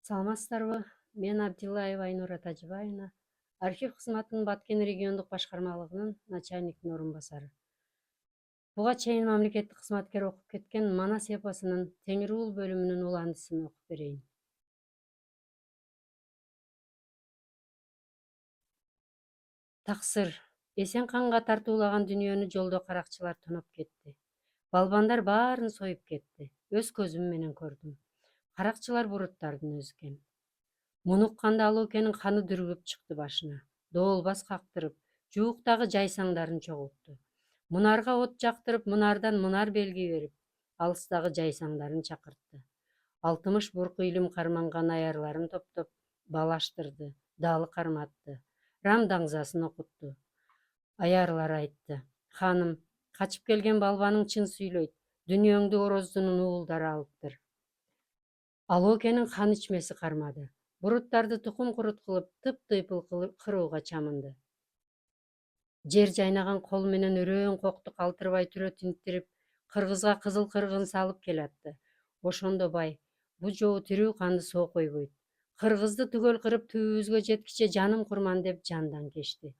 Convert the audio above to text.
Саламатсыздарбы? Мен Абдиллаева Айнура Тажибаевна, архив кызматынын Баткен региондук башкармалыгынын начальниктин орун басары. Буга чейин мамлекеттик кызматкер окуп кеткен Манас эпосунун Теңирул бөлүмүнүн уландысын окуп берейин. Таксыр. Эсен канга тартуулаган дүйнөнү жолдо каракчылар тоноп кетти. Балбандар баарын союп кетти. Өз көзүм менен көрдүм. Каракчылар буруттардын өзгөн. Муну укканда Алоокенин каны дүргүп чыкты башына. Доолбас кактырып, жууктагы жайсаңдарын чогултту. Мунарга от жактырып, мунардан мунар белги берип, алыстагы жайсаңдарын чакыртты. 60 бурку илим карманган аярларын топтоп, балаштырды, далы карматты. Рам даңзасын окутту. Аярлар айтты: "Ханым, качып келген балбаның чын сүйлөйт. Дүнүйөңдү ороздунун уулдары алыптыр." Алоокенин кан ичмеси кармады. Буруттарды тукум курут кылып, тыйпыл кырууга чамынды. Жер жайнаган кол менен өрөөн кокту калтырбай түрө тинтирип, кыргызга кызыл кыргын салып келатты. Ошондо бай: "Бу жолу тирүү канды соо койбойт. Кыргызды түгөл кырып түбүбүзгө жеткиче жаным курман" деп жандан кечти.